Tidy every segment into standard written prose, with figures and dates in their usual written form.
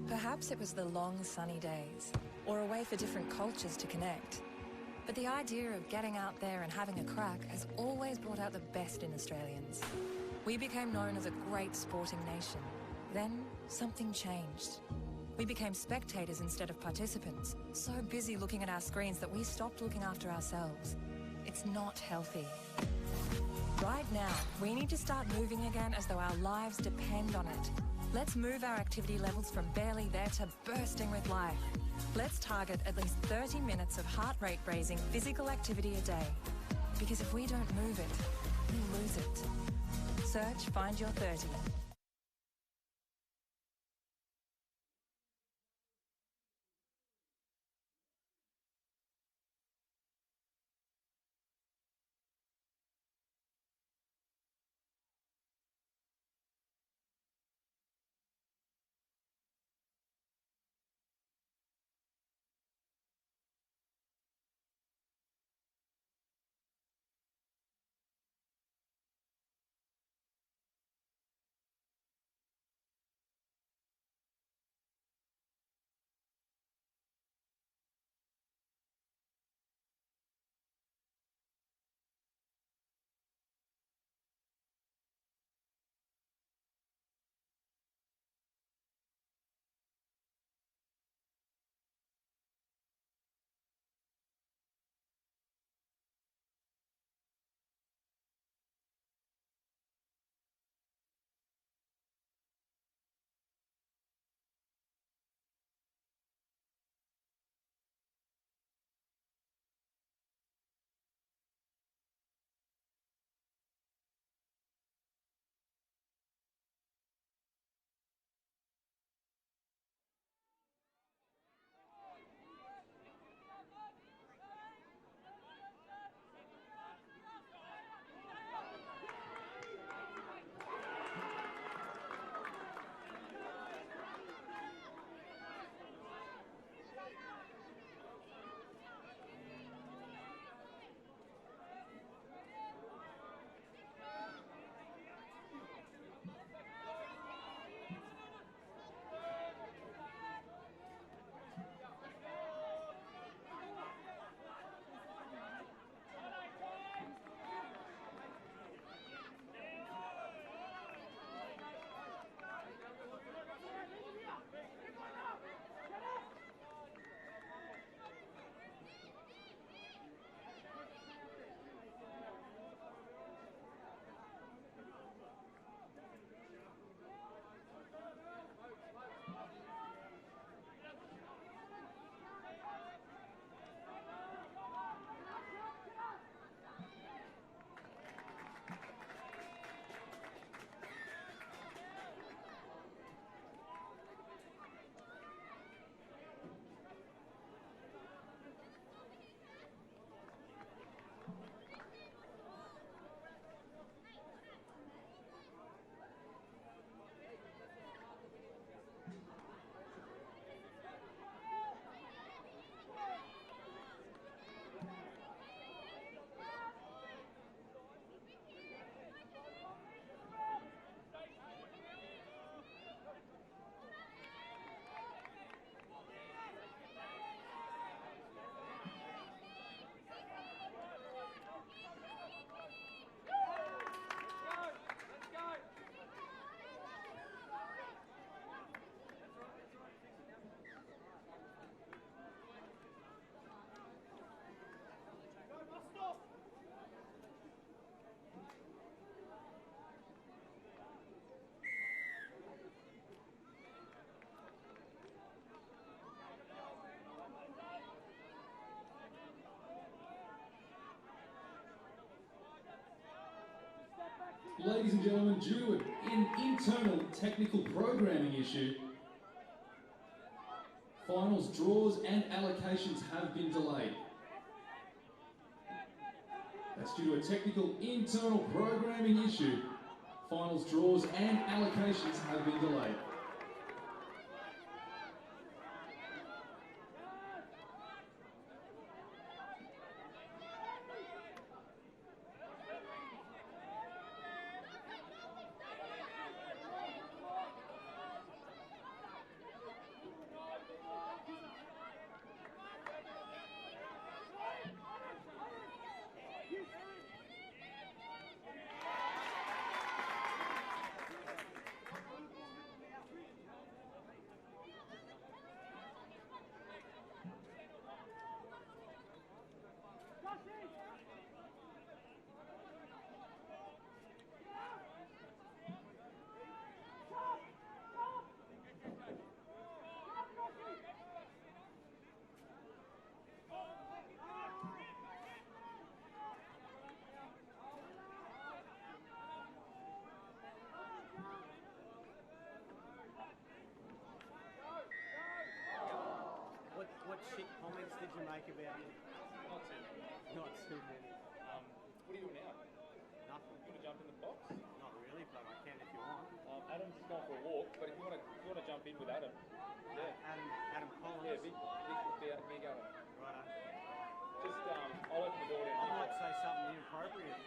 Perhaps it was the long sunny days, or a way for different cultures to connect. But the idea of getting out there and having a crack has always brought out the best in Australians. We became known as a great sporting nation. Then something changed. We became spectators instead of participants, so busy looking at our screens that we stopped looking after ourselves. It's not healthy. Right now, we need to start moving again as though our lives depend on it. Let's move our activity levels from barely there to bursting with life. Let's target at least 30 minutes of heart rate raising physical activity a day. Because if we don't move it, we lose it. Search Find Your 30. Ladies and gentlemen, due to an internal technical programming issue, finals draws and allocations have been delayed. That's due to a technical internal programming issue. Finals draws and allocations have been delayed. joke about it. Not too many. Not too many. What are you doing now? Nothing. You want to jump in the box? Not really, but I can if you want. Adam's just going for a walk, but if you want to jump in with Adam, yeah. Adam Collins. Yeah, big Adam. Righto. Just I'll open the door I down. might say something inappropriate.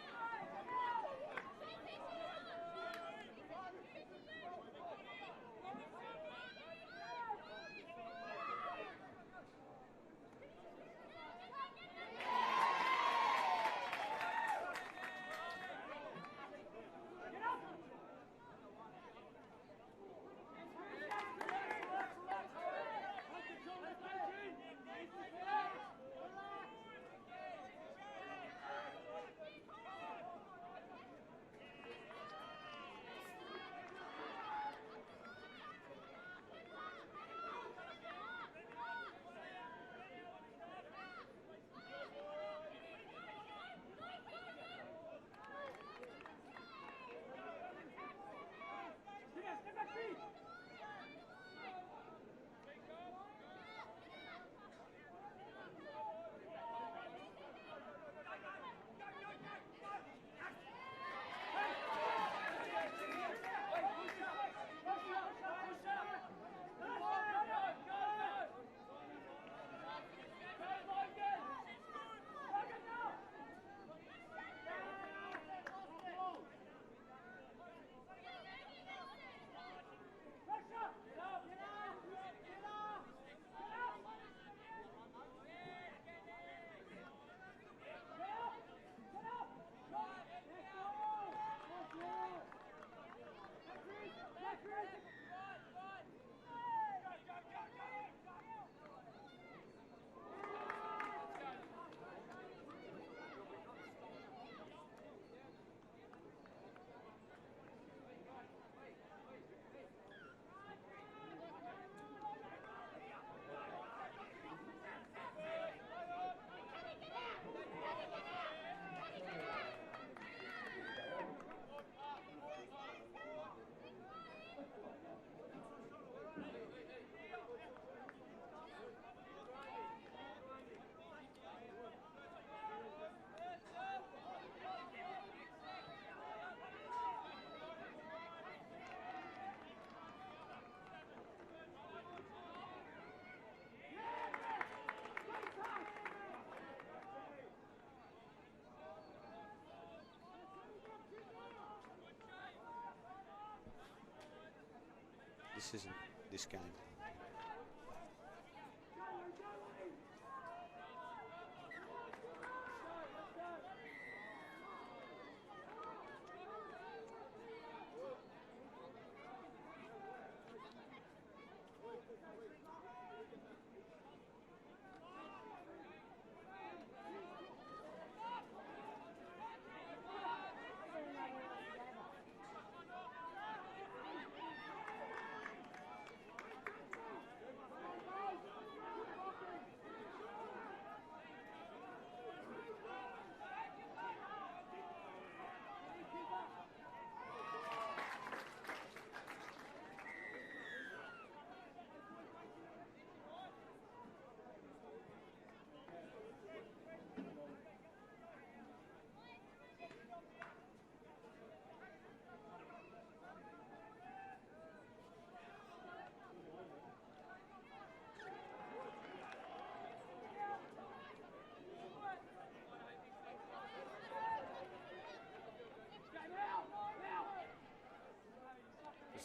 This isn't this game.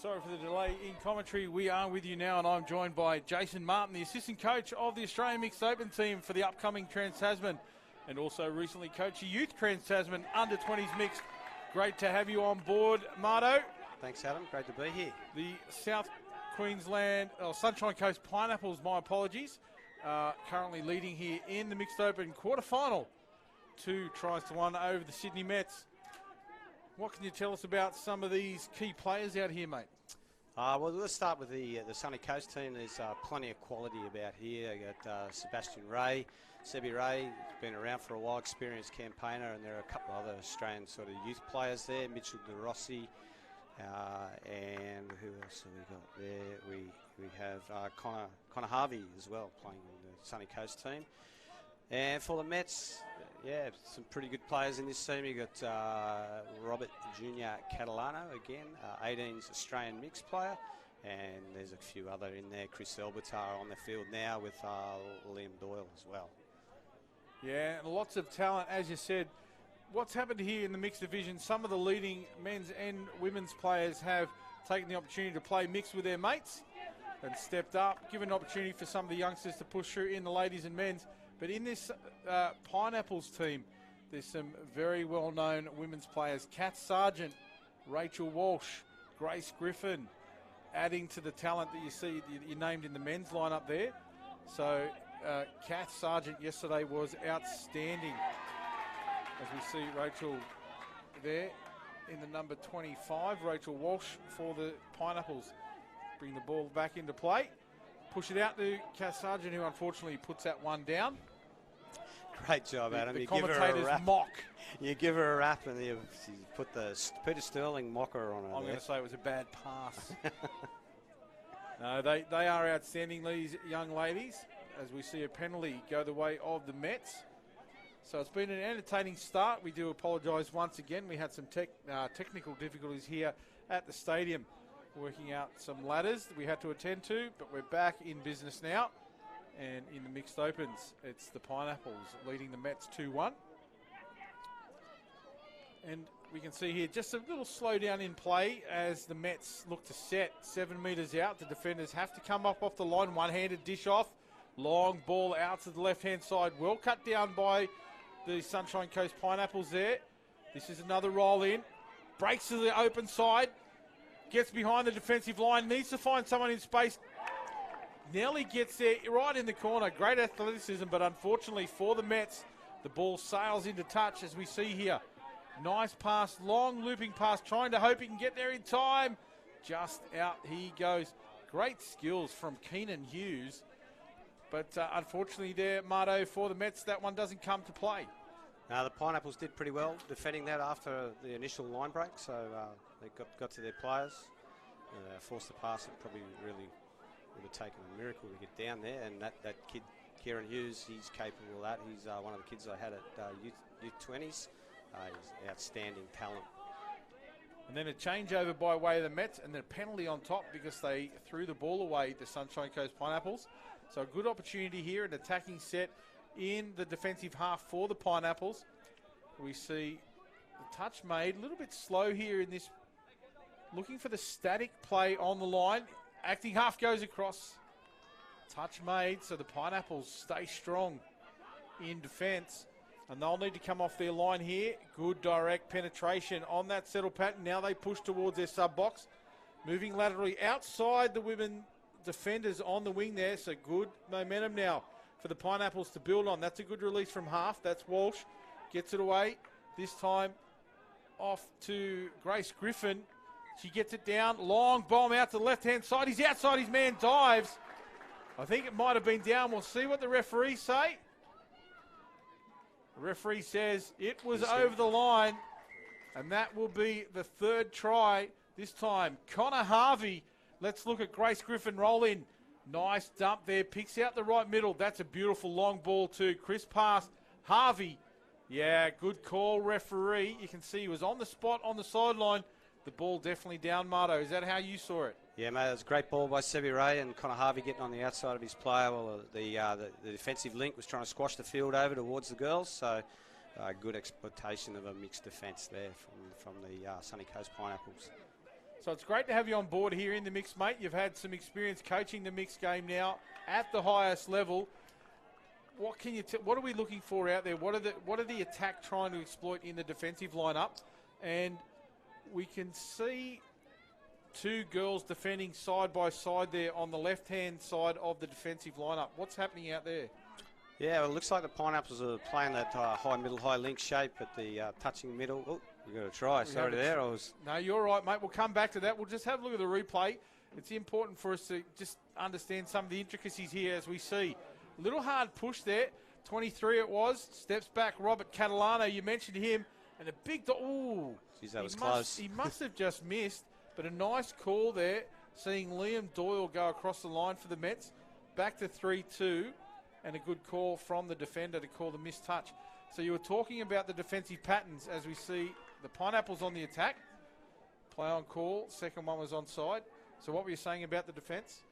Sorry for the delay in commentary. We are with you now, and I'm joined by Jason Martin, the assistant coach of the Australian Mixed Open team for the upcoming Trans-Tasman, and also recently coached the Youth Trans-Tasman Under-20s Mixed. Great to have you on board, Marto. Thanks, Adam. Great to be here. The South Queensland, Sunshine Coast Pineapples, my apologies, currently leading here in the Mixed Open quarterfinal. 2-1 over the Sydney Mets. What can you tell us about some of these key players out here, mate? Well, let's start with the Sunny Coast team. There's plenty of quality about here. You got Sebastian Ray, Sebi Ray, he's been around for a while, experienced campaigner, and there are a couple of other Australian sort of youth players there, Mitchell De Rossi, and who else have we got there? We have Connor Harvey as well, playing in the Sunny Coast team. And for the Mets, yeah, some pretty good players in this team. You got Robert Jr. Catalano again, 18's Australian mixed player, and there's a few other in there. Chris Elbertar on the field now with Liam Doyle as well. Yeah, and lots of talent, as you said. What's happened here in the mixed division, some of the leading men's and women's players have taken the opportunity to play mixed with their mates and stepped up, given an opportunity for some of the youngsters to push through in the ladies and men's. But in this Pineapples team, there's some very well-known women's players. Kat Sargent, Rachel Walsh, Grace Griffin, adding to the talent that you see you named in the men's lineup there. So Kat Sargent yesterday was outstanding. As we see Rachel there in the number 25, Rachel Walsh for the Pineapples. Bring the ball back into play. Push it out to Kat Sargent, who unfortunately puts that one down. Great job, Adam. The you give her commentators a rap. mock. You give her a rap and you put the Peter Sterling mocker on her. I'm going to say it was a bad pass. No, they are outstanding, these young ladies, as we see a penalty go the way of the Mets. So it's been an entertaining start. We do apologise once again. We had some technical difficulties here at the stadium, working out some ladders that we had to attend to, but we're back in business now. And in the mixed opens, it's the Pineapples leading the Mets 2-1. And we can see here just a little slowdown in play as the Mets look to set 7 metres out. The defenders have to come up off the line, one-handed dish off. Long ball out to the left-hand side. Well cut down by the Sunshine Coast Pineapples there. This is another roll in. Breaks to the open side. Gets behind the defensive line. Needs to find someone in space. Nelly gets there right in the corner. Great athleticism, but unfortunately for the Mets, the ball sails into touch as we see here. Nice pass, long looping pass, trying to hope he can get there in time. Just out he goes. Great skills from Keenan Hughes. But unfortunately there, Marto, for the Mets, that one doesn't come to play. Now the Pineapples did pretty well defending that after the initial line break, so they got to their players. Forced the pass, it probably really would have taken a miracle to get down there, and that kid, Kieran Hughes, he's capable of that. He's one of the kids I had at youth 20s. He's outstanding talent. And then a changeover by way of the Mets, and then a penalty on top because they threw the ball away, the Sunshine Coast Pineapples. So a good opportunity here, an attacking set in the defensive half for the Pineapples. We see the touch made, a little bit slow here in this, looking for the static play on the line. Acting half goes across. Touch made, so the Pineapples stay strong in defence. And they'll need to come off their line here. Good direct penetration on that settle pattern. Now they push towards their sub-box. Moving laterally outside the women defenders on the wing there. So good momentum now for the Pineapples to build on. That's a good release from half. That's Walsh. Gets it away. This time off to Grace Griffin. She gets it down. Long bomb out to the left-hand side. He's outside. His man dives. I think it might have been down. We'll see what the referees say. The referee says it was over the line. And that will be the third try this time. Connor Harvey. Let's look at Grace Griffin roll in. Nice dump there. Picks out the right middle. That's a beautiful long ball too. Crisp pass. Harvey. Yeah, good call, referee. You can see he was on the spot on the sideline. The ball definitely down, Marto. Is that how you saw it? Yeah, mate, it was a great ball by Sebi Ray and Connor Harvey getting on the outside of his player while the defensive link was trying to squash the field over towards the girls. So good exploitation of a mixed defence there from the Sunny Coast Pineapples. So it's great to have you on board here in the mix, mate. You've had some experience coaching the mixed game now at the highest level. What can you? What are we looking for out there? What are the attack trying to exploit in the defensive lineup? And we can see two girls defending side by side there on the left-hand side of the defensive lineup. What's happening out there? Yeah, well, it looks like the Pineapples are playing that high middle, high link shape at the touching middle. Oh, you got to try. Sorry there. No, you're right, mate. We'll come back to that. We'll just have a look at the replay. It's important for us to just understand some of the intricacies here as we see. A little hard push there. 23 it was. Steps back, Robert Catalano. You mentioned him. And a big... Ooh. Jeez, that was close. He must have just missed. But a nice call there. Seeing Liam Doyle go across the line for the Mets. Back to 3-2. and a good call from the defender to call the missed touch. So you were talking about the defensive patterns as we see the Pineapples on the attack. Play on call, second one was onside. So what were you saying about the defence?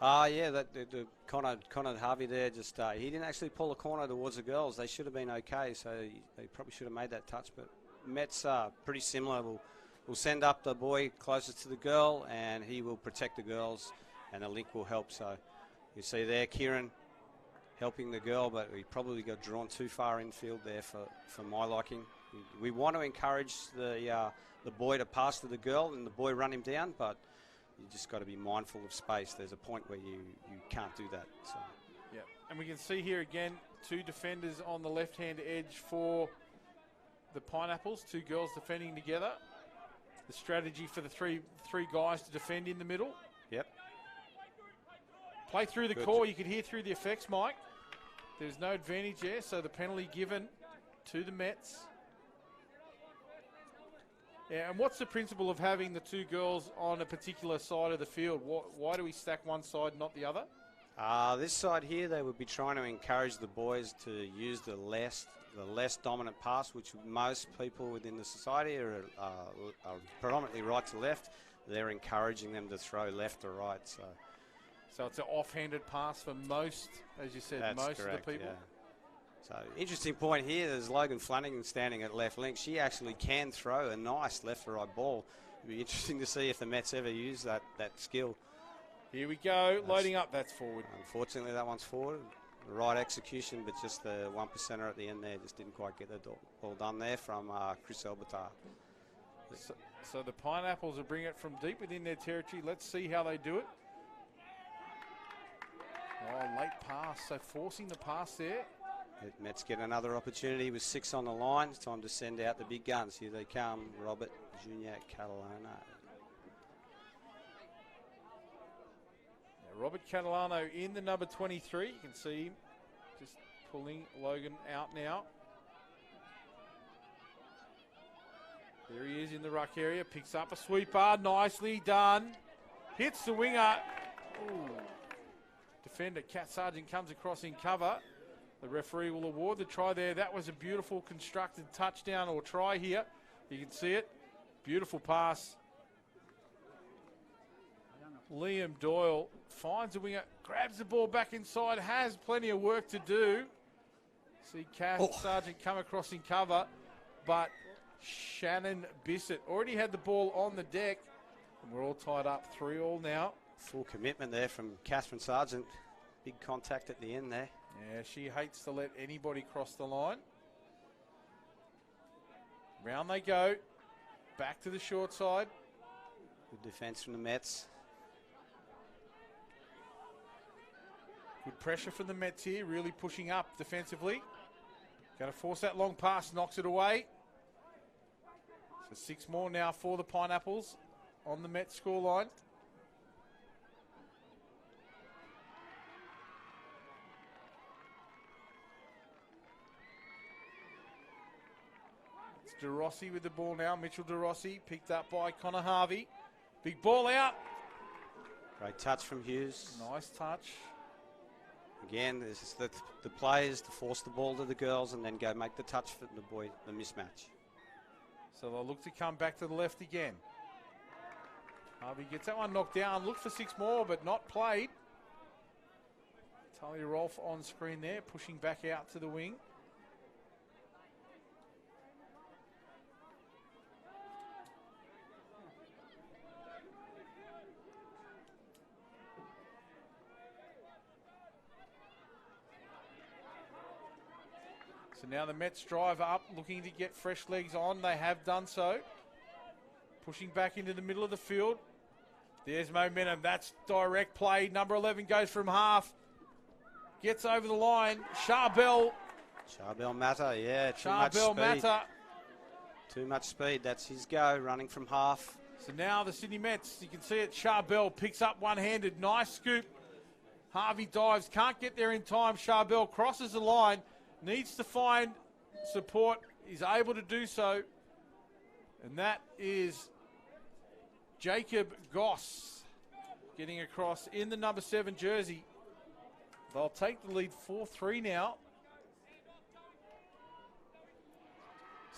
Yeah, the Connor Harvey there, just he didn't actually pull the corner towards the girls. They should have been okay, so they probably should have made that touch. But Mets are pretty similar. We'll send up the boy closest to the girl, and he will protect the girls, and the link will help. So you see there, Kieran helping the girl, but he probably got drawn too far infield there for my liking. We want to encourage the boy to pass to the girl and the boy run him down, but you just got to be mindful of space. There's a point where you can't do that. So. Yeah, and we can see here again 2 defenders on the left-hand edge for the Pineapples, 2 girls defending together. The strategy for the three guys to defend in the middle. Yep. Play through the core. You could hear through the effects, Mike. There's no advantage there, so the penalty given to the Mets. Yeah, and what's the principle of having the 2 girls on a particular side of the field? Why do we stack one side, not the other? This side here, they would be trying to encourage the boys to use the less dominant pass, which most people within the society are predominantly right to left. They're encouraging them to throw left or right. So it's an off-handed pass for most, as you said, most correct, of the people. Yeah. So interesting point here. There's Logan Flanagan standing at left link. She actually can throw a nice left or right ball. It'll be interesting to see if the Mets ever use that skill. Here we go, loading up. That's forward. Unfortunately, that one's forward. The right execution, but just the 1%er at the end there just didn't quite get the ball done there from Chris Elbertar. So the Pineapples will bring it from deep within their territory. Let's see how they do it. Oh, late pass. So forcing the pass there. Mets get another opportunity with 6 on the line. It's time to send out the big guns. Here they come, Robert Jr. Catalano. Robert Catalano in the number 23. You can see him just pulling Logan out now. There he is in the ruck area. Picks up a sweeper. Nicely done. Hits the winger. Ooh. Defender Cat Sargent comes across in cover. The referee will award the try there. That was a beautiful constructed touchdown or try here. You can see it. Beautiful pass. Liam Doyle finds a winger, grabs the ball back inside, has plenty of work to do. See Cass Sargent come across in cover, but Shannon Bissett already had the ball on the deck, and we're all tied up 3-3 now. Full commitment there from Catherine Sargent. Big contact at the end there. Yeah, she hates to let anybody cross the line. Round they go. Back to the short side. Good defence from the Mets. Good pressure from the Mets here, really pushing up defensively. Going to force that long pass, knocks it away. So 6 more now for the Pineapples on the Mets scoreline. It's DeRossi with the ball now. Mitchell DeRossi picked up by Connor Harvey. Big ball out. Great touch from Hughes. Nice touch. Again, this is the players to force the ball to the girls and then go make the touch for the boy, the mismatch. So they'll look to come back to the left again. Harvey gets that one knocked down. Look for 6 more, but not played. Talia Rolfe on screen there, pushing back out to the wing. So now the Mets drive up, looking to get fresh legs on. They have done so. Pushing back into the middle of the field. There's momentum. That's direct play. Number 11 goes from half. Gets over the line. Charbel Mata, yeah. Too much speed. That's his go, running from half. So now the Sydney Mets, you can see it. Charbel picks up one-handed. Nice scoop. Harvey dives. Can't get there in time. Charbel crosses the line. Needs to find support. He's able to do so. And that is Jacob Goss getting across in the number 7 jersey. They'll take the lead 4-3 now.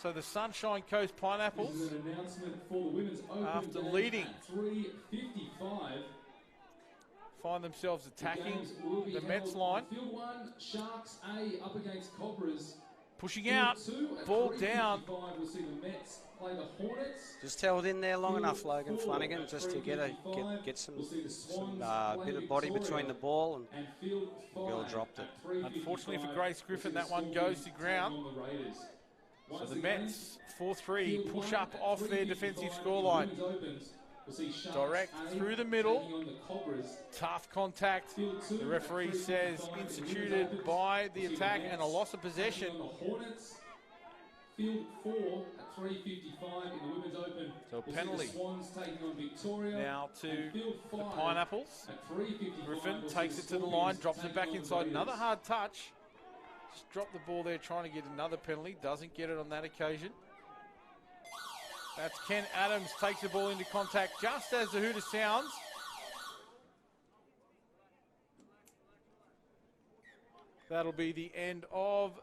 So the Sunshine Coast Pineapples, This is an announcement for the women's open after games leading, at 3:55. find themselves attacking Games will be the Mets held line. Field 1, Sharks A up against Cobras. Pushing Field out, 2 at ball down. 3:55, we'll see the Mets play the Hornets. Just held in there long Field enough, Logan 4 Flanagan, at just to get 3:55, some we'll see the Swans bit play of body Victoria. between the ball, and And Field 5 girl dropped it. at 3:55, Unfortunately for Grace Griffin, we'll that see one the goes to Stormers ground. taking on the Raiders. So Once the again, Mets 4-3 Field push 1 up at off their 3:55 defensive in the scoreline. women's opens. We'll see Sharks Direct A through the middle. taking on the Cobras. Tough contact. Field 2 The referee at says 3:55 in the women's instituted opens. by the We'll see attack Mets and a loss of taking possession. on the Hornets. Field 4 at 3:55 in the women's open. So a We'll penalty. see the Swans taking on Victoria. Now to And Field the 5 Pineapples. at 3:55, Griffin we'll see takes the it to the line, Scorpions drops it taking back on the inside. Another Raiders. hard touch. Just dropped the ball there trying to get another penalty. Doesn't get it on that occasion. That's Ken Adams, takes the ball into contact just as the hooter sounds. That'll be the end of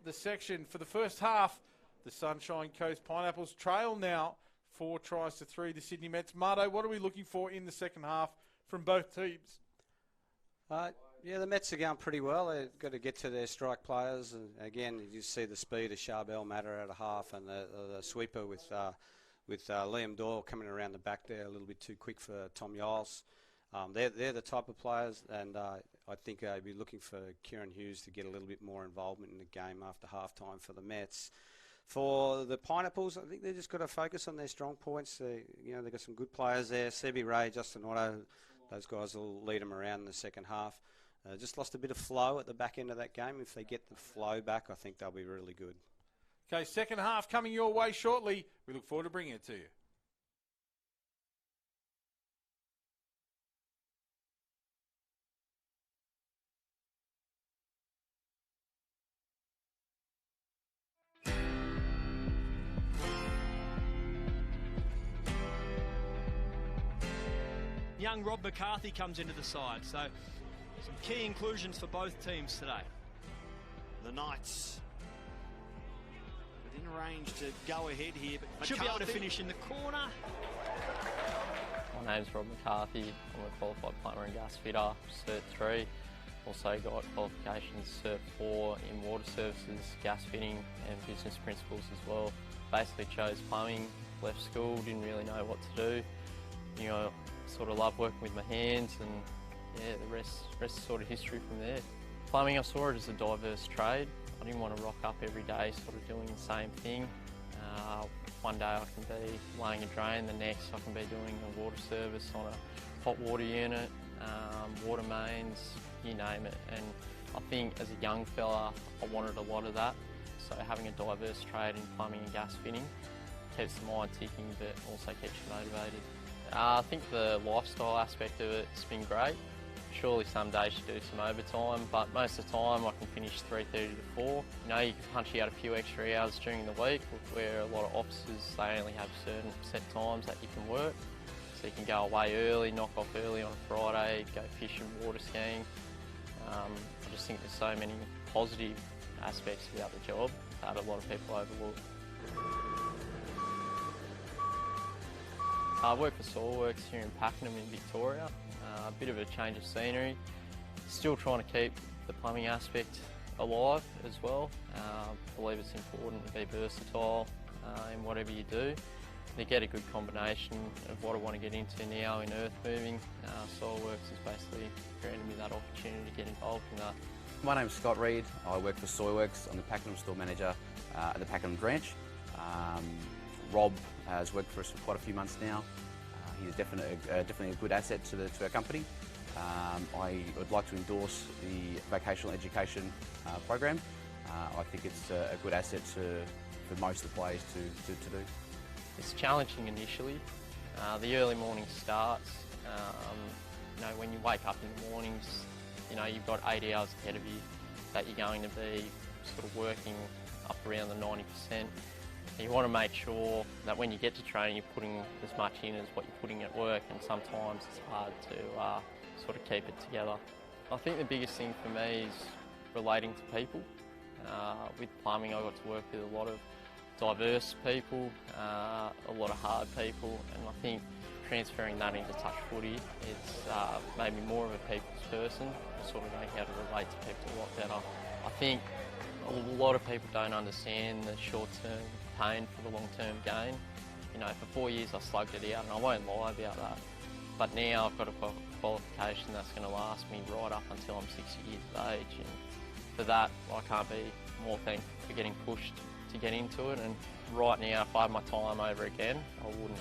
the section. For the first half, the Sunshine Coast Pineapples trail now 4-3 the Sydney Mets. Mardo, what are we looking for in the second half from both teams? Yeah, the Mets are going pretty well. They've got to get to their strike players, and again, you see the speed of Charbel matter at a half, and the sweeper with Liam Doyle coming around the back there a little bit too quick for Tom Yiles. They're the type of players, and I think I'd be looking for Kieran Hughes to get a little bit more involvement in the game after halftime for the Mets. For the Pineapples, I think they've just got to focus on their strong points. They've got some good players there. Sebi Ray, Justin Otto, those guys will lead them around in the second half. Just lost a bit of flow at the back end of that game. If they get the flow back, I think they'll be really good. Okay, second half coming your way shortly. We look forward to bringing it to you. Young Rob McCarthy comes into the side, so some key inclusions for both teams today. The Knights within range to go ahead here, but Should be able to McCarthy- finish in the corner. My name's Rob McCarthy. I'm a qualified plumber and gas fitter, Cert 3. Also got qualifications Cert 4 in water services, gas fitting and business principles as well. Basically chose plumbing, left school, didn't really know what to do. Sort of love working with my hands, and yeah, the rest is sort of history from there. Plumbing, I saw it as a diverse trade. I didn't want to rock up every day sort of doing the same thing. One day I can be laying a drain, the next I can be doing a water service on a hot water unit, water mains, you name it. And I think as a young fella, I wanted a lot of that. So having a diverse trade in plumbing and gas fitting keeps the mind ticking, but also keeps you motivated. I think the lifestyle aspect of it's been great. Surely some days you do some overtime, but most of the time I can finish 3:30 to 4. You can punch out a few extra hours during the week, where a lot of offices, they only have certain set times that you can work. So you can go away early, knock off early on a Friday, go fishing, water skiing. I just think there's so many positive aspects about the job that a lot of people overlook. I work for Soilworks here in Pakenham in Victoria. A bit of a change of scenery. Still trying to keep the plumbing aspect alive as well. I believe it's important to be versatile in whatever you do. To get a good combination of what I want to get into now in earth moving, Soilworks has basically granted me that opportunity to get involved in that. My name's Scott Reid. I work for Soilworks. I'm the Pakenham store manager at the Pakenham branch. Rob has worked for us for quite a few months now. He's definitely a good asset to our company. I would like to endorse the vocational education program. I think it's a good asset for most of the players to do. It's challenging initially. The early morning starts. When you wake up in the mornings, you've got 8 hours ahead of you that you're going to be sort of working up around the 90%. You want to make sure that when you get to training, you're putting as much in as what you're putting at work, and sometimes it's hard to sort of keep it together. I think the biggest thing for me is relating to people. With plumbing, I got to work with a lot of diverse people, a lot of hard people, and I think transferring that into touch footy, it's made me more of a people's person. I sort of know how to relate to people a lot better. I think a lot of people don't understand the short-term pain for the long-term gain. You know, for 4 years I slugged it out, and I won't lie about that. But now I've got a qualification that's going to last me right up until I'm 60 years of age. And for that, I can't be more thankful for getting pushed to get into it. And right now, if I had my time over again, I wouldn't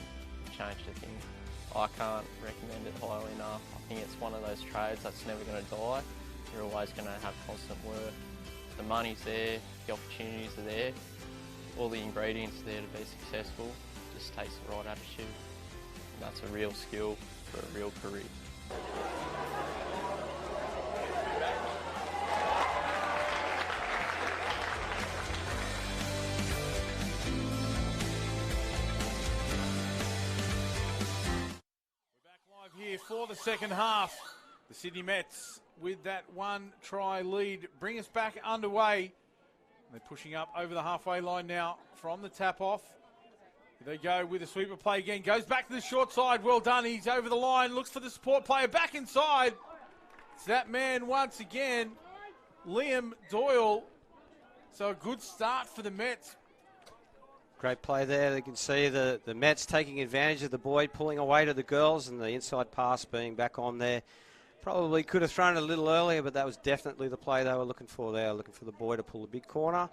change a thing. I can't recommend it highly enough. I think it's one of those trades that's never going to die. You're always going to have constant work. The money's there, the opportunities are there, all the ingredients are there to be successful. It just takes the right attitude. And that's a real skill for a real career. Here for the second half. The Sydney Mets with that 1-try lead bring us back underway. They're pushing up over the halfway line now from the tap off. Here they go with a sweeper play again. Goes back to the short side. Well done. He's over the line. Looks for the support player back inside. It's that man once again, Liam Doyle. So a good start for the Mets. Great play there. You can see the Mets taking advantage of the boy pulling away to the girls, and the inside pass being back on there. Probably could have thrown it a little earlier, but that was definitely the play they were looking for there. Looking for the boy to pull the big corner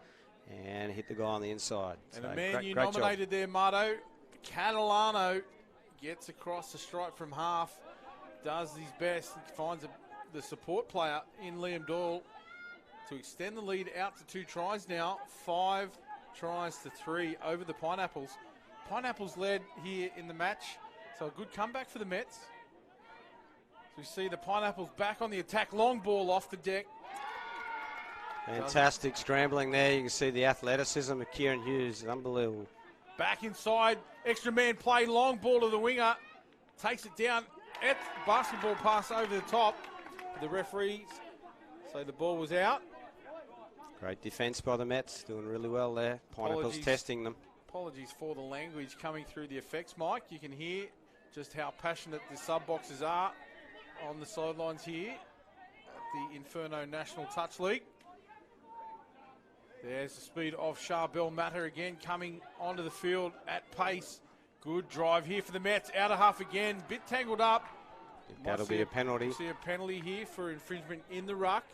and hit the guy on the inside. And so the man great, you great nominated job there, Marto, Catalano, gets across the stripe from half, does his best, finds the support player in Liam Doyle to extend the lead out to 2 tries now. 5 tries to 3 over the Pineapples. Pineapples led here in the match, so a good comeback for the Mets. So we see the Pineapples back on the attack, long ball off the deck. Fantastic scrambling there. You can see the athleticism of Kieran Hughes. Unbelievable. Back inside, extra man play, long ball to the winger. Takes it down, basketball pass over the top. The referees say the ball was out. Great defence by the Mets, doing really well there. Pineapples testing them. Apologies for the language coming through the effects mic. You can hear just how passionate the sub-boxers are on the sidelines here at the Inferno National Touch League. There's the speed of Charbel Matter again coming onto the field at pace. Good drive here for the Mets. Out of half again, bit tangled up. That'll be a penalty. We'll see a penalty here for infringement in the ruck.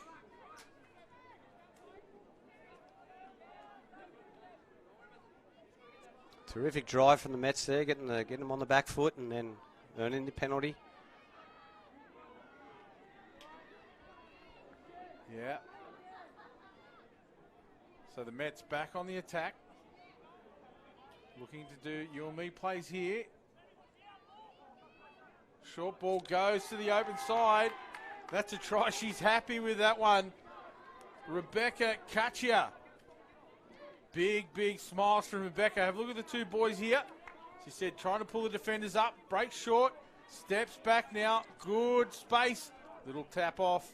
Terrific drive from the Mets there, getting them on the back foot and then earning the penalty. Yeah. So the Mets back on the attack. Looking to do you and me plays here. Short ball goes to the open side. That's a try. She's happy with that one. Rebecca Kachia. Big, big smiles from Rebecca. Have a look at the 2 boys here. She said trying to pull the defenders up. Breaks short. Steps back now. Good space. Little tap off.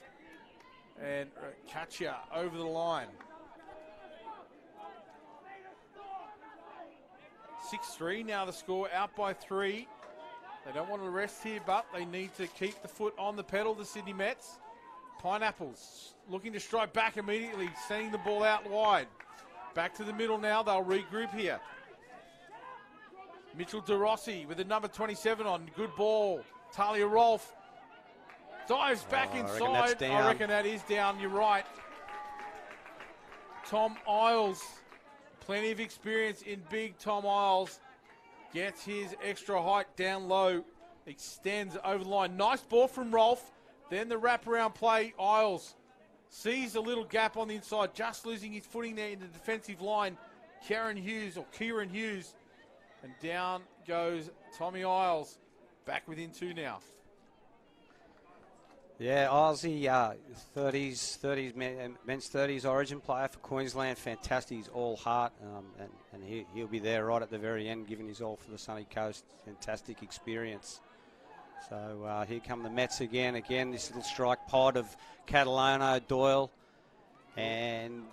And Kachia over the line. 6-3 now the score, out by 3. They don't want to rest here, but they need to keep the foot on the pedal, the Sydney Mets. Pineapples looking to strike back immediately, sending the ball out wide. Back to the middle now, they'll regroup here. Mitchell DeRossi with the number 27 on, good ball. Talia Rolfe dives back inside. I reckon that is down, you're right. Tom Isles. Plenty of experience in big. Tom Isles gets his extra height down low, extends over the line. Nice ball from Rolfe. Then the wraparound play. Isles sees a little gap on the inside, just losing his footing there in the defensive line. Kieran Hughes, and down goes Tommy Isles. Back within 2 now. Yeah, Aussie 30s, men's 30s origin player for Queensland. Fantastic, he's all heart, and he'll be there right at the very end, giving his all for the sunny coast. Fantastic experience. So here come the Mets again. Again, this little strike pod of Catalano, Doyle, and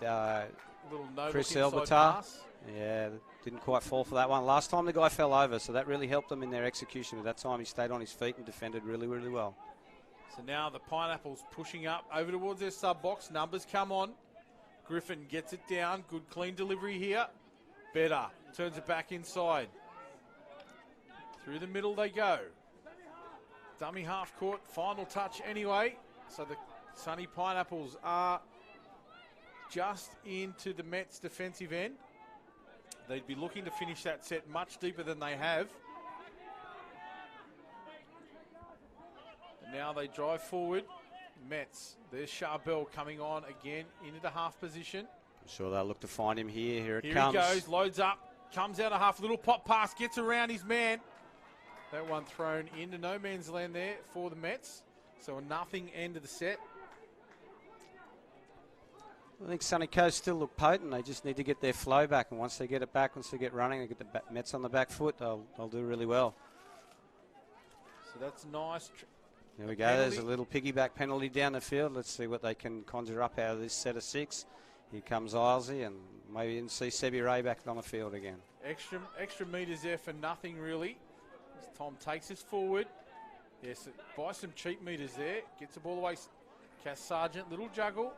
Little no Chris look inside Elbatar. pass. Yeah, didn't quite fall for that one. Last time the guy fell over, so that really helped them in their execution. At that time, he stayed on his feet and defended really, really well. So now the Pineapples pushing up over towards their sub box. Numbers come on. Griffin gets it down. Good clean delivery here. Better. Turns it back inside. Through the middle they go. Dummy half court. Final touch anyway. So the Sunny Pineapples are just into the Mets defensive end. They'd be looking to finish that set much deeper than they have. And now they drive forward. Mets. There's Charbel coming on again into the half position. I'm sure they'll look to find him here. Here He comes. goes, loads up, comes out of half, little pop pass, gets around his man. That one thrown into no man's land there for the Mets. So a nothing end of the set. I think Sunny Coast still look potent. They just need to get their flow back. And once they get it back, once they get running, they get the Mets on the back foot, they'll do really well. So that's nice. There we go. There's a little piggyback penalty down the field. Let's see what they can conjure up out of this set of 6. Here comes Isley, and maybe you can see Sebi Ray back on the field again. Extra meters there for nothing, really. As Tom takes us forward. Yes, buy some cheap meters there. Gets the ball away. Cass Sargent, little juggle.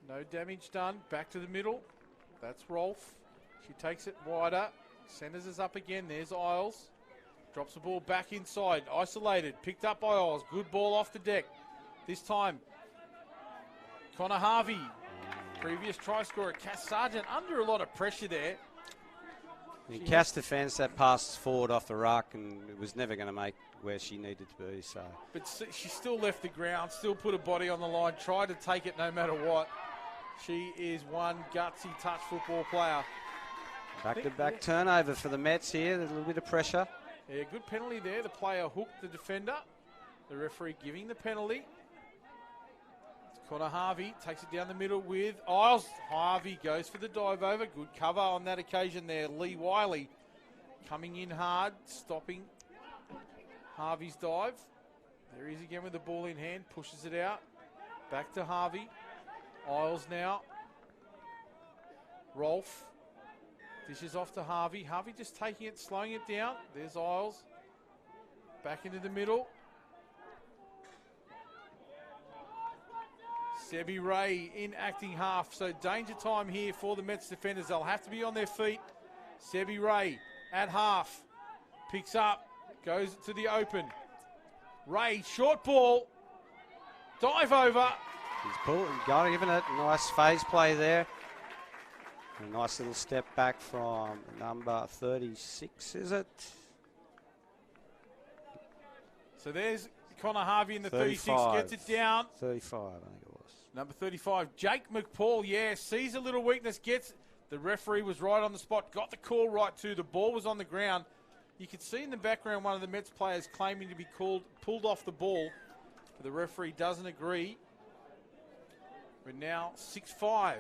No damage done. Back to the middle. That's Rolfe. She takes it wider. Centers us up again. There's Isles. Drops the ball back inside. Isolated. Picked up by Isles. Good ball off the deck. This time, Connor Harvey. Previous try scorer. Cass Sargent under a lot of pressure there. Cass defends that pass forward off the ruck, and it was never going to make where she needed to be. So, but she still left the ground, still put her body on the line, tried to take it no matter what. She is one gutsy touch football player. Back-to-back turnover for the Mets here. There's a little bit of pressure. Yeah, good penalty there. The player hooked the defender. The referee giving the penalty. It's Connor Harvey takes it down the middle with Isles. Harvey goes for the dive over. Good cover on that occasion there. Lee Wiley coming in hard, stopping Harvey's dive. There he is again with the ball in hand, pushes it out. Back to Harvey. Isles now. Rolfe. Dishes off to Harvey. Harvey just taking it, slowing it down. There's Isles. Back into the middle. Sebi Ray in acting half. So danger time here for the Mets defenders. They'll have to be on their feet. Sebi Ray at half. Picks up. Goes to the open. Ray, short ball. Dive over. He's pulled, got given it. Nice phase play there. A nice little step back from number 36, is it? So there's Connor Harvey in the 35. 36, gets it down. 35, I think it was. Number 35, Jake McPaul, sees a little weakness, gets, the referee was right on the spot, got the call right too, the ball was on the ground. You could see in the background one of the Mets players claiming to be pulled off the ball, but the referee doesn't agree. We're now 6-5.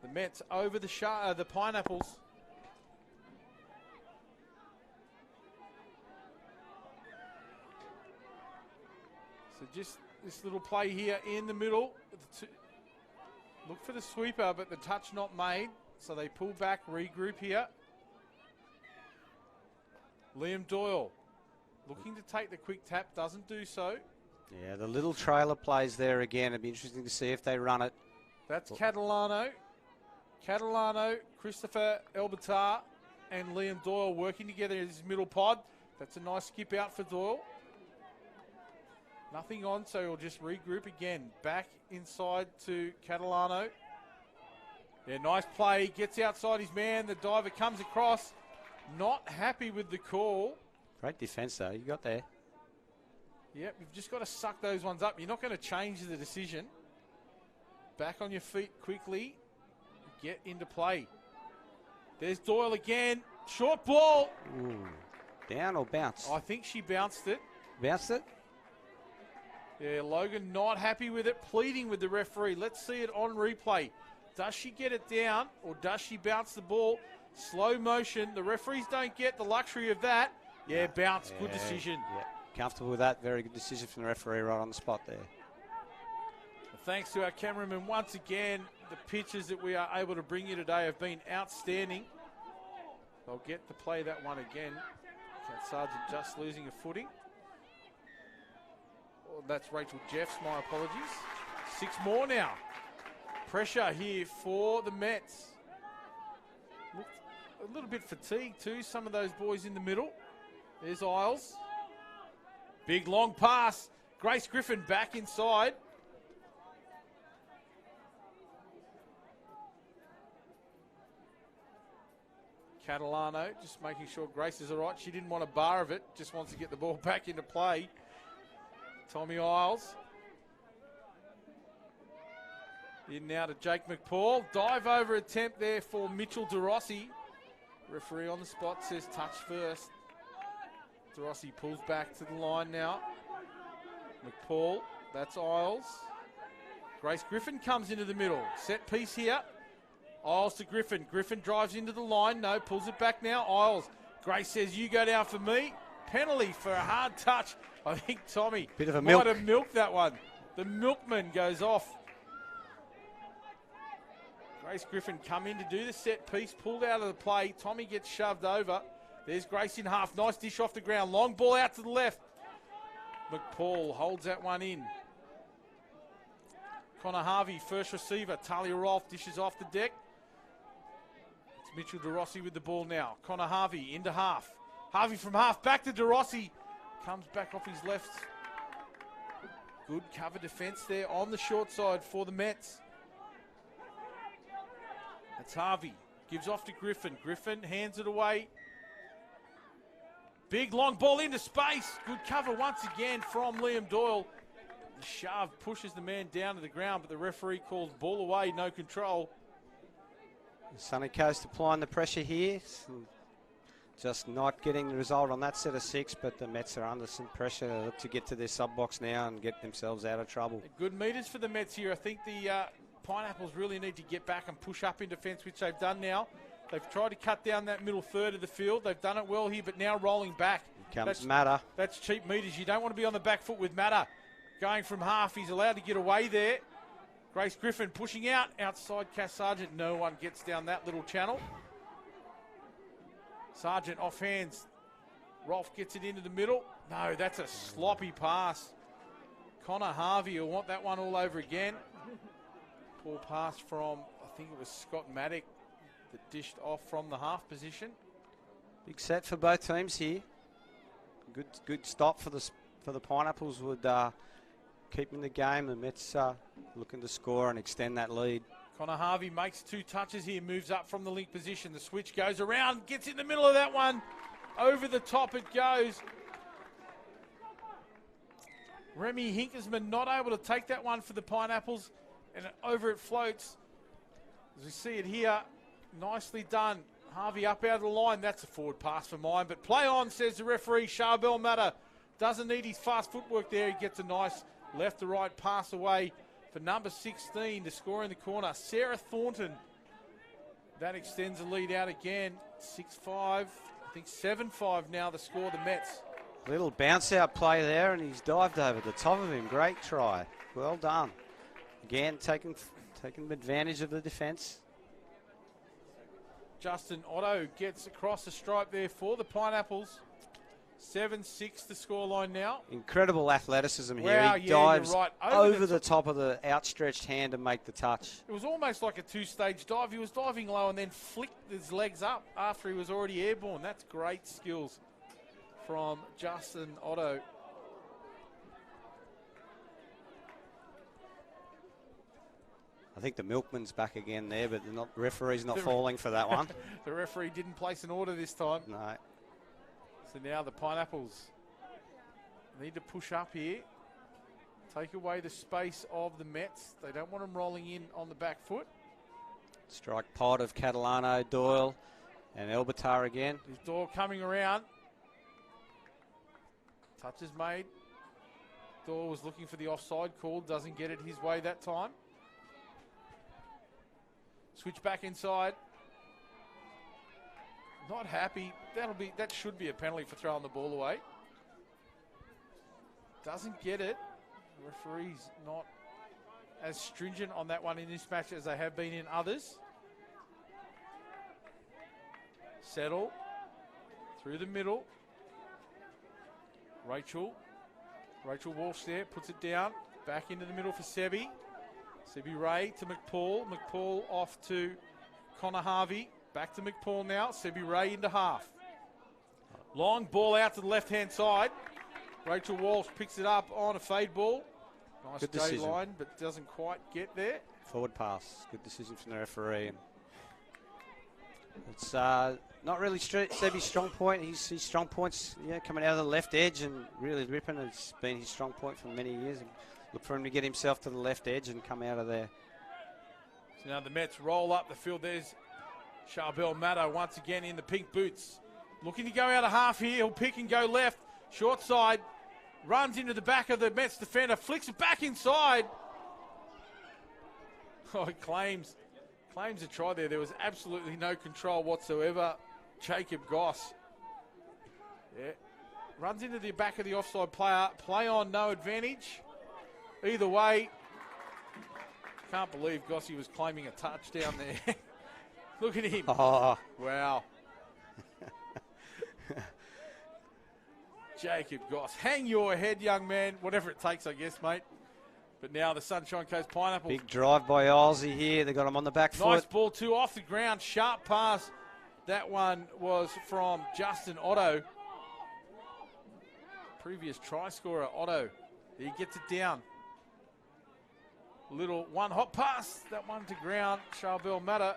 The Mets over the Pineapples. So just this little play here in the middle. Look for the sweeper, but the touch not made. So they pull back, regroup here. Liam Doyle looking to take the quick tap, doesn't do so. Yeah, the little trailer plays there again. It'd be interesting to see if they run it. That's Catalano. Catalano, Christopher Elbatar, and Liam Doyle working together in this middle pod. That's a nice skip out for Doyle. Nothing on, so he'll just regroup again. Back inside to Catalano. Yeah, nice play. Gets outside his man. The diver comes across. Not happy with the call. Great defence, though. You got there. Yep, you've just got to suck those ones up. You're not going to change the decision. Back on your feet quickly. Get into play. There's Doyle again. Short ball. Ooh. Down or bounce? I think she bounced it. Bounced it? Yeah, Logan not happy with it, pleading with the referee. Let's see it on replay. Does she get it down or does she bounce the ball? Slow motion. The referees don't get the luxury of that. Yeah, bounce. Good decision. Yeah. Comfortable with that. Very good decision from the referee right on the spot there. Thanks to our cameraman once again. The pictures that we are able to bring you today have been outstanding. They'll get to play that one again. Cat Sargent just losing a footing. Oh, that's Rachel Jeffs, my apologies. 6 more now. Pressure here for the Mets. Looked a little bit fatigued too, some of those boys in the middle. There's Isles. Big long pass. Grace Griffin back inside. Catalano just making sure Grace is all right. She didn't want a bar of it, just wants to get the ball back into play. Tommy Isles. In now to Jake McPaul. Dive over attempt there for Mitchell DeRossi. Referee on the spot says touch first. DeRossi pulls back to the line now. McPaul, that's Isles. Grace Griffin comes into the middle. Set piece here. Isles to Griffin. Griffin drives into the line. No, pulls it back now. Isles. Grace says, you go down for me. Penalty for a hard touch. I think Tommy Bit of a milk. might have milked that one. The milkman goes off. Grace Griffin come in to do the set piece. Pulled out of the play. Tommy gets shoved over. There's Grace in half. Nice dish off the ground. Long ball out to the left. McPaul holds that one in. Connor Harvey, first receiver. Talia Rolfe dishes off the deck. It's Mitchell DeRossi with the ball now. Connor Harvey into half. Harvey from half back to DeRossi. Comes back off his left. Good cover defence there on the short side for the Mets. That's Harvey. Gives off to Griffin. Griffin hands it away. Big long ball into space. Good cover once again from Liam Doyle. The shove pushes the man down to the ground, but the referee calls ball away, no control. Sunny Coast applying the pressure here. Just not getting the result on that set of 6, but the Mets are under some pressure. They look to get to their sub box now and get themselves out of trouble. Good meters for the Mets here. I think the Pineapples really need to get back and push up in defence, which they've done now. They've tried to cut down that middle third of the field. They've done it well here, but now rolling back. Here comes Matter. That's cheap meters. You don't want to be on the back foot with Matter. Going from half, he's allowed to get away there. Grace Griffin pushing out. Outside Cass Sargent. No one gets down that little channel. Sargent off hands. Rolfe gets it into the middle. No, that's a sloppy pass. Connor Harvey will want that one all over again. Poor pass from, I think it was Scott Maddock that dished off from the half position. Big set for both teams here. Good stop for the Pineapples would keep in the game. The Mets looking to score and extend that lead. Connor Harvey makes 2 touches here, moves up from the link position. The switch goes around, gets in the middle of that one. Over the top it goes. Remy Hinkersman not able to take that one for the Pineapples, and over it floats. As we see it here, nicely done. Harvey up out of the line. That's a forward pass for mine, but play on, says the referee. Charbel Matter doesn't need his fast footwork there. He gets a nice left to right pass away for number 16 to score in the corner, Sarah Thornton. That extends the lead out again. 6-5, I think 7-5 now the score, the Mets. Little bounce out play there, and he's dived over the top of him. Great try. Well done. Again, taking advantage of the defence. Justin Otto gets across the stripe there for the Pineapples. 7-6 the scoreline now. Incredible athleticism here. Wow, He yeah, dives you're right. over the top of the outstretched hand to make the touch. It was almost like a 2-stage dive. He was diving low and then flicked his legs up after he was already airborne. That's great skills from Justin Otto. I think the milkman's back again there, but the referee's not falling for that one. The referee didn't place an order this time. No. So now the Pineapples need to push up here, take away the space of the Mets. They don't want them rolling in on the back foot. Strike pot of Catalano, Doyle, and Elbatar again. His Doyle coming around. Touch is made. Doyle was looking for the offside call, doesn't get it his way that time. Switch back inside. Not happy. That should be a penalty for throwing the ball away. Doesn't get it. The referee's not as stringent on that one in this match as they have been in others. Settle through the middle. Rachel Walsh there, puts it down. Back into the middle for Sebi. Sebi Ray to McPaul. McPaul off to Connor Harvey. Back to McPaul now. Sebi Ray into half. Long ball out to the left-hand side. Rachel Walsh picks it up on a fade ball. Nice J line, but doesn't quite get there. Forward pass. Good decision from the referee. And it's not really Sebi's strong point. His strong points, coming out of the left edge and really ripping. It's been his strong point for many years. And look for him to get himself to the left edge and come out of there. So now the Mets roll up the field. There's Charbel Matto once again in the pink boots. Looking to go out of half here. He'll pick and go left. Short side. Runs into the back of the Mets defender. Flicks it back inside. Oh, he claims a try there. There was absolutely no control whatsoever. Jacob Goss. Yeah. Runs into the back of the offside player. Play on, no advantage. Either way, can't believe Gossie was claiming a touchdown there. Look at him. Oh. Wow. Jacob Goss. Hang your head, young man. Whatever it takes, I guess, mate. But now the Sunshine Coast Pineapples. Big drive by Olsey here. They got him on the back foot. Nice ball, too, off the ground. Sharp pass. That one was from Justin Otto. Previous try scorer, Otto. He gets it down. Little one hot pass. That one to ground. Charbel Matter.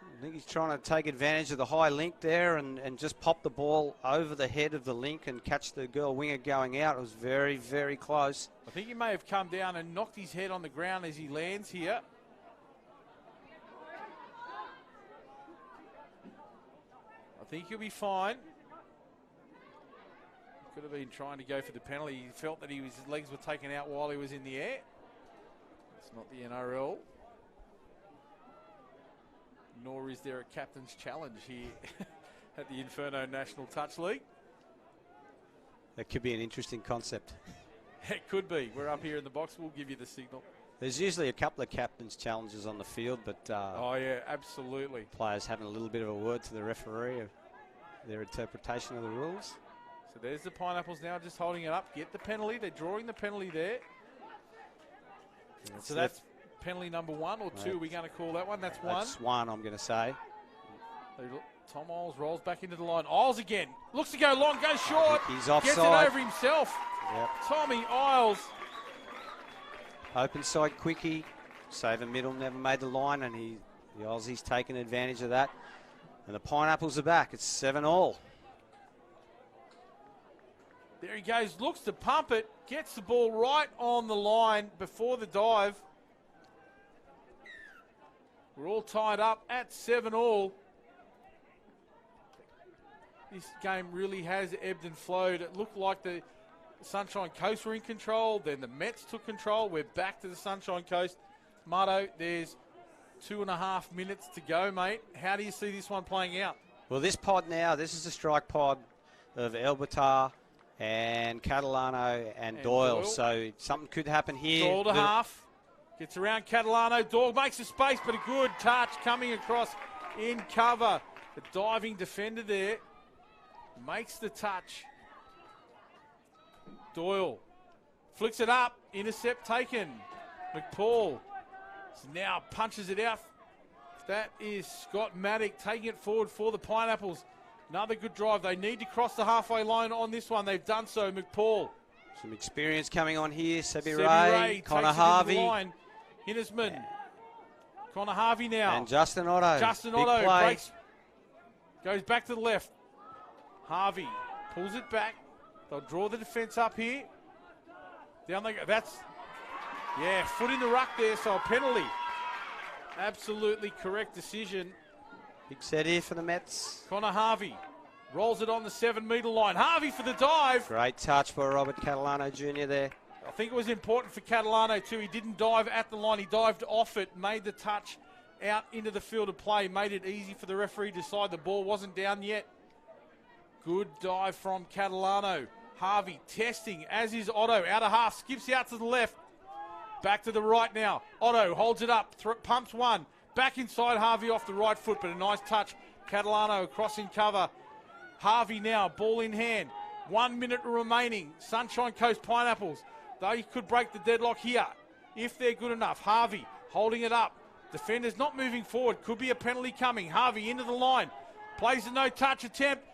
I think he's trying to take advantage of the high link there and just pop the ball over the head of the link and catch the girl winger going out. It was very, very close. I think he may have come down and knocked his head on the ground as he lands here. I think he'll be fine. Could have been trying to go for the penalty. He felt that his legs were taken out while he was in the air. It's not the NRL. Nor is there a captain's challenge here at the Inferno National Touch League. That could be an interesting concept. It could be. We're up here in the box. We'll give you the signal. There's usually a couple of captain's challenges on the field, but oh yeah, absolutely. Players having a little bit of a word to the referee of their interpretation of the rules. So there's the Pineapples now just holding it up. Get the penalty. They're drawing the penalty there. So that's penalty number 1 or 2. Are we going to call that one? That's 1. That's 1, I'm going to say. Tom Oles rolls back into the line. Oles again. Looks to go long, goes short. He's offside. Gets it over himself. Yep. Tommy Isles. Open side quickie. Saver middle, never made the line, and the Aussie's taken advantage of that. And the Pineapples are back. It's 7-all. There he goes. Looks to pump it. Gets the ball right on the line before the dive. We're all tied up at 7-all. This game really has ebbed and flowed. It looked like the Sunshine Coast were in control. Then the Mets took control. We're back to the Sunshine Coast. Marto, there's 2.5 minutes to go, mate. How do you see this one playing out? Well, this pod now, this is the strike pod of Elbertar and Catalano and Doyle. So something could happen here. Doyle to half. Gets around Catalano. Doyle makes a space, but a good touch coming across in cover. The diving defender there makes the touch. Doyle flicks it up. Intercept taken. McPaul now punches it out. That is Scott Maddock taking it forward for the Pineapples. Another good drive. They need to cross the halfway line on this one. They've done so. McPaul. Some experience coming on here. Sebi Ray, Connor Harvey. Hinnersman. Yeah. Connor Harvey now. And Justin Otto. Justin Otto breaks. Goes back to the left. Harvey pulls it back. They'll draw the defence up here. Down they go. That's, yeah, foot in the ruck there, so a penalty. Absolutely correct decision. Big set here for the Mets. Connor Harvey rolls it on the 7-metre line. Harvey for the dive. Great touch by Robert Catalano Jr. there. I think it was important for Catalano too. He didn't dive at the line. He dived off it, made the touch out into the field of play. Made it easy for the referee to decide the ball wasn't down yet. Good dive from Catalano. Harvey testing, as is Otto. Out of half, skips out to the left. Back to the right now. Otto holds it up, pumps one. Back inside Harvey off the right foot, but a nice touch. Catalano across in cover. Harvey now, ball in hand. 1 minute remaining. Sunshine Coast Pineapples. They could break the deadlock here if they're good enough. Harvey holding it up. Defenders not moving forward. Could be a penalty coming. Harvey into the line. Plays a no-touch attempt.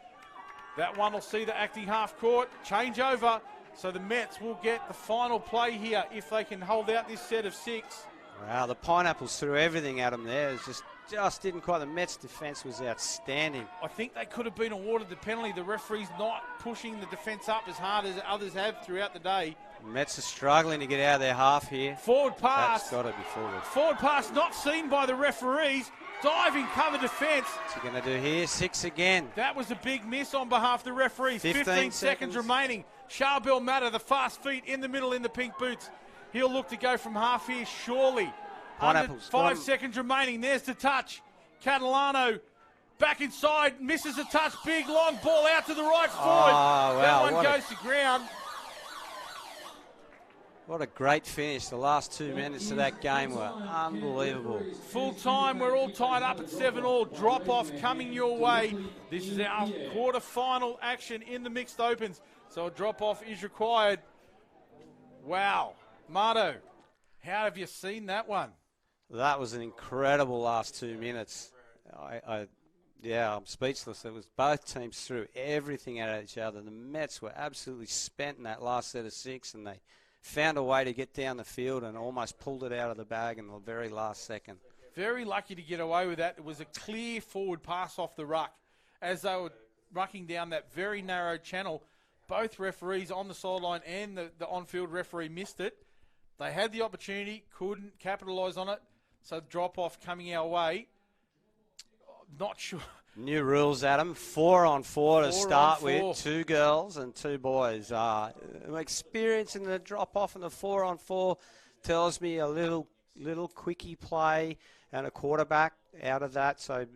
That one will see the acting half-court. Change over. So the Mets will get the final play here if they can hold out this set of 6. Wow, the Pineapples threw everything at them there. It just didn't quite. The Mets' defence was outstanding. I think they could have been awarded the penalty. The referee's not pushing the defence up as hard as others have throughout the day. The Mets are struggling to get out of their half here. Forward pass. That's got to be forward. Forward pass not seen by the referees. Diving cover defence. What's he going to do here? 6 again. That was a big miss on behalf of the referees. 15 seconds remaining. Charbel Matter, the fast feet in the middle in the pink boots. He'll look to go from half here, surely. Pineapples. 5 seconds remaining. There's the touch. Catalano back inside, misses a touch. Big long ball out to the right forward. Oh, wow. That one goes to ground. What a great finish. The last 2 minutes of that game were unbelievable. Full time, we're all tied up at 7-all. Drop off coming your way. This is our quarter-final action in the mixed opens. So a drop off is required. Wow. Marto, how have you seen that one? That was an incredible last 2 minutes. I'm speechless. It was both teams threw everything at each other. The Mets were absolutely spent in that last set of 6, and they found a way to get down the field and almost pulled it out of the bag in the very last second. Very lucky to get away with that. It was a clear forward pass off the ruck. As they were rucking down that very narrow channel, both referees on the sideline and the on-field referee missed it. They had the opportunity, couldn't capitalise on it, so drop-off coming our way. Not sure. New rules, Adam. 4-on-4 to start 4-on-4. with. 2 girls and 2 boys. Experience in the drop-off and the 4-on-4 tells me a little quickie play and a quarterback out of that. So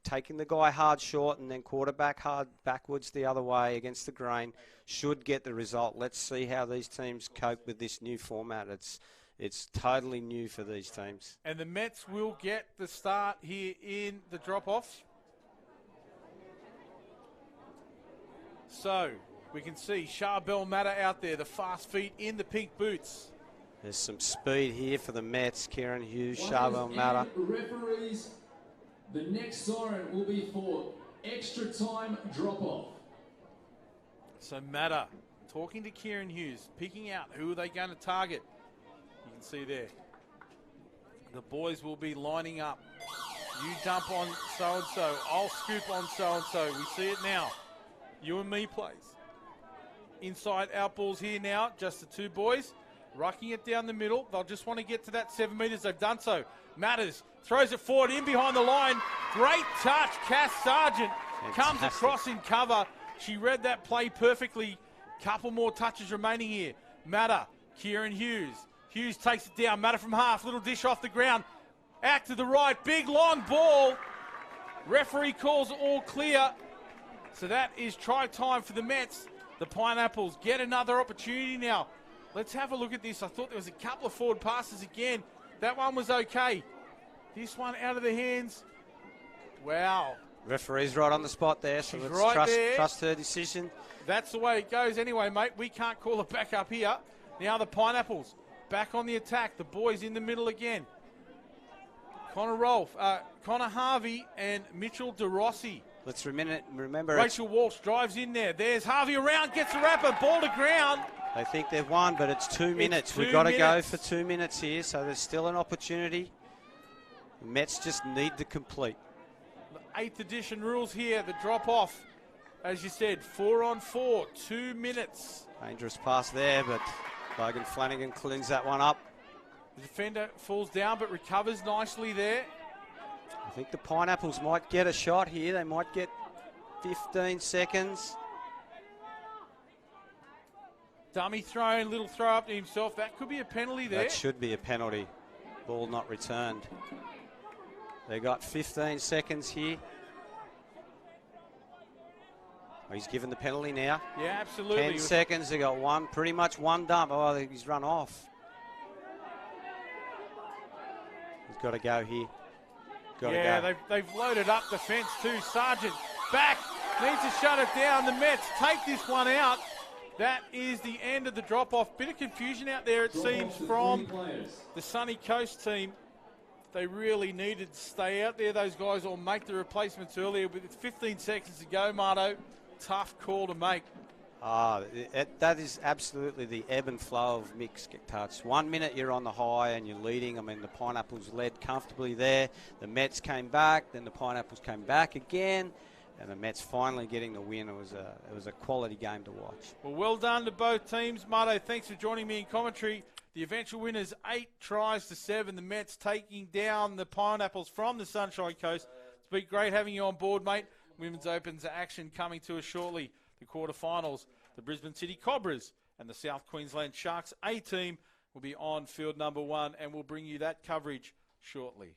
taking the guy hard short and then quarterback hard backwards the other way against the grain should get the result. Let's see how these teams cope with this new format. It's totally new for these teams. And the Mets will get the start here in the drop-offs. So we can see Charbel Matter out there, the fast feet in the pink boots. There's some speed here for the Mets. Kieran Hughes, Charbel Matter. Referees, the next siren will be for extra time drop-off. So Matter talking to Kieran Hughes, picking out who are they going to target. You can see there. The boys will be lining up. You dump on so-and-so. I'll scoop on so-and-so. We see it now. You and me plays. Inside out balls here now. Just the 2 boys. Rucking it down the middle. They'll just want to get to that 7 metres. They've done so. Matters throws it forward in behind the line. Great touch. Cass Sargent comes across in cover. She read that play perfectly. Couple more touches remaining here. Matter. Kieran Hughes. Hughes takes it down. Matter from half. Little dish off the ground. Out to the right. Big long ball. Referee calls all clear. So that is try time for the Mets. The Pineapples get another opportunity now. Let's have a look at this. I thought there was a couple of forward passes again. That one was okay. This one out of the hands. Wow. Referee's right on the spot there, so She's let's right trust her decision. That's the way it goes anyway, mate. We can't call it back up here. Now the Pineapples back on the attack. The boys in the middle again. Connor Harvey and Mitchell DeRossi. Let's remember Rachel Walsh drives in there. There's Harvey around, gets a wrapper, ball to ground. They think they've won, but it's 2 minutes. We've got to go for 2 minutes here, so there's still an opportunity. The Mets just need to complete. The 8th edition rules here, the drop off. As you said, 4-on-4, 2 minutes. Dangerous pass there, but Logan Flanagan cleans that one up. The defender falls down but recovers nicely there. I think the Pineapples might get a shot here. They might get 15 seconds. Dummy thrown, little throw up to himself. That could be a penalty there. That should be a penalty. Ball not returned. They got 15 seconds here. Oh, he's given the penalty now. Yeah, absolutely. 10 seconds. They got one, pretty much one dump. Oh, he's run off. He's got to go here. They've loaded up the fence too. Sargent back, needs to shut it down. The Mets take this one out. That is the end of the drop-off. Bit of confusion out there, it seems, from the Sunny Coast team. They really needed to stay out there, those guys, or make the replacements earlier. With 15 seconds to go, Marto, tough call to make. That is absolutely the ebb and flow of mixed touch. 1 minute you're on the high and you're leading. I mean, the Pineapples led comfortably there. The Mets came back, then the Pineapples came back again, and the Mets finally getting the win. It was a quality game to watch. Well done to both teams. Marto, thanks for joining me in commentary. The eventual winners, 8-7. The Mets taking down the Pineapples from the Sunshine Coast. It's been great having you on board, mate. Women's Opens action coming to us shortly. The quarterfinals, the Brisbane City Cobras and the South Queensland Sharks A team will be on field number 1, and we'll bring you that coverage shortly.